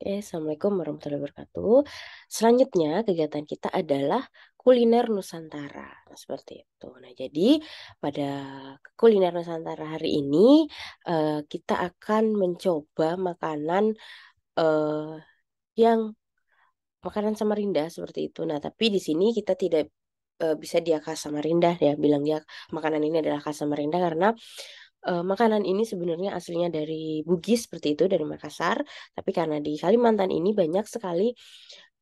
Oke, Assalamualaikum warahmatullahi wabarakatuh. Selanjutnya, kegiatan kita adalah kuliner Nusantara. Nah, seperti itu. Nah, jadi pada kuliner Nusantara hari ini kita akan mencoba makanan eh, yang makanan Samarinda seperti itu. Nah, tapi di sini kita tidak bisa dia khas Samarinda ya, bilang dia makanan ini adalah khas Samarinda karena makanan ini sebenarnya aslinya dari Bugis seperti itu, dari Makassar. Tapi karena di Kalimantan ini banyak sekali,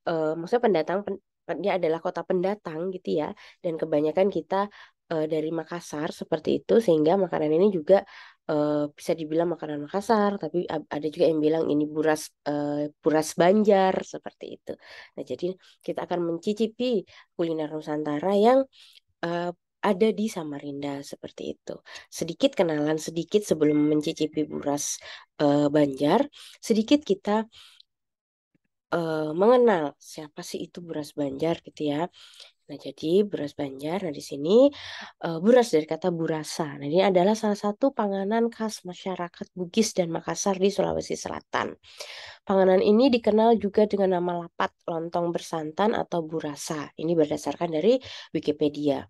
maksudnya dia adalah kota pendatang gitu ya. Dan kebanyakan kita dari Makassar seperti itu, sehingga makanan ini juga bisa dibilang makanan Makassar. Tapi ada juga yang bilang ini buras Banjar seperti itu. Nah, jadi kita akan mencicipi kuliner Nusantara yang eh, ada di Samarinda seperti itu. Sedikit kenalan sedikit sebelum mencicipi buras Banjar, sedikit kita mengenal siapa sih itu buras Banjar gitu ya. Nah, jadi beras Banjar, nah di sini buras dari kata burasa. Nah, ini adalah salah satu panganan khas masyarakat Bugis dan Makassar di Sulawesi Selatan. Panganan ini dikenal juga dengan nama lapat lontong bersantan atau burasa. Ini berdasarkan dari Wikipedia.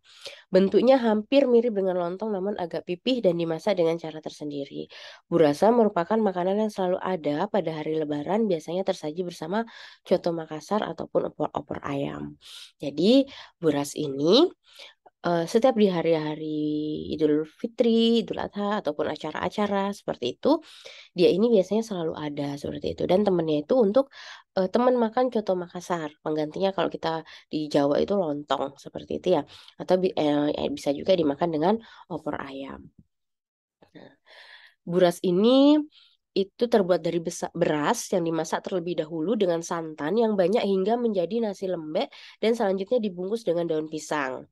Bentuknya hampir mirip dengan lontong namun agak pipih dan dimasak dengan cara tersendiri. Burasa merupakan makanan yang selalu ada pada hari Lebaran, biasanya tersaji bersama coto Makassar ataupun opor-opor ayam. Jadi buras ini setiap di hari-hari Idul Fitri, Idul Adha ataupun acara-acara seperti itu, dia ini biasanya selalu ada seperti itu. Dan temennya itu untuk teman makan coto Makassar. Penggantinya kalau kita di Jawa itu lontong seperti itu ya. Atau bisa juga dimakan dengan opor ayam. Nah, buras ini itu terbuat dari beras yang dimasak terlebih dahulu dengan santan yang banyak hingga menjadi nasi lembek dan selanjutnya dibungkus dengan daun pisang.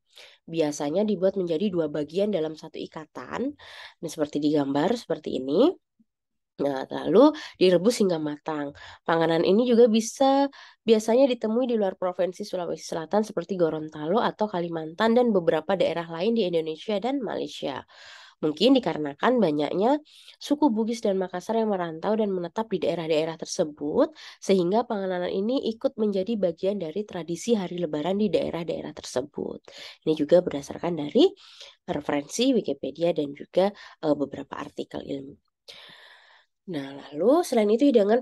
Biasanya dibuat menjadi dua bagian dalam satu ikatan. Ini seperti digambar seperti ini. Nah, lalu direbus hingga matang. Panganan ini juga biasanya ditemui di luar Provinsi Sulawesi Selatan seperti Gorontalo atau Kalimantan dan beberapa daerah lain di Indonesia dan Malaysia. Mungkin dikarenakan banyaknya suku Bugis dan Makassar yang merantau dan menetap di daerah-daerah tersebut, sehingga panganan ini ikut menjadi bagian dari tradisi hari Lebaran di daerah-daerah tersebut. Ini juga berdasarkan dari referensi Wikipedia dan juga beberapa artikel ilmu. Nah, lalu selain itu hidangan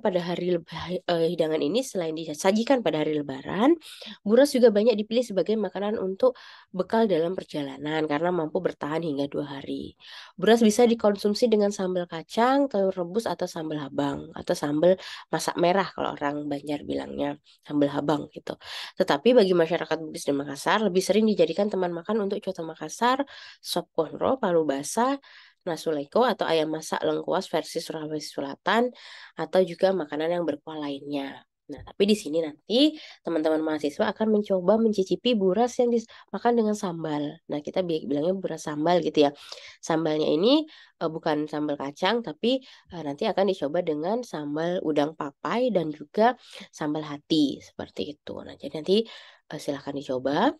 ini selain disajikan pada hari Lebaran, buras juga banyak dipilih sebagai makanan untuk bekal dalam perjalanan karena mampu bertahan hingga 2 hari. Buras bisa dikonsumsi dengan sambal kacang, telur rebus atau sambal habang atau sambal masak merah kalau orang Banjar bilangnya sambal habang gitu. Tetapi bagi masyarakat Bugis dan Makassar lebih sering dijadikan teman makan untuk coto Makassar, sop konro, palu basah, nasuleko atau ayam masak lengkuas versi Sulawesi Selatan atau juga makanan yang berkuah lainnya. Nah, tapi di sini nanti teman-teman mahasiswa akan mencoba mencicipi buras yang dimakan dengan sambal. Nah, kita bilangnya buras sambal gitu ya. Sambalnya ini bukan sambal kacang, tapi nanti akan dicoba dengan sambal udang papai dan juga sambal hati seperti itu. Nah, jadi nanti silahkan dicoba.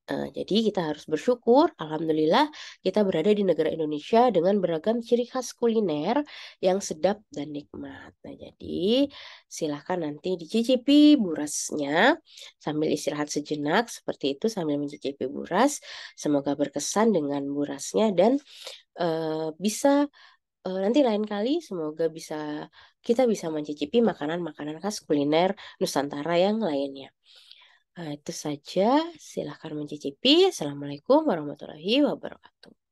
Jadi kita harus bersyukur, alhamdulillah kita berada di negara Indonesia dengan beragam ciri khas kuliner yang sedap dan nikmat. Nah, jadi silahkan nanti dicicipi burasnya sambil istirahat sejenak seperti itu sambil mencicipi buras. Semoga berkesan dengan burasnya dan bisa nanti lain kali semoga kita bisa mencicipi makanan-makanan khas kuliner Nusantara yang lainnya. Nah, itu saja. Silahkan mencicipi. Assalamualaikum warahmatullahi wabarakatuh.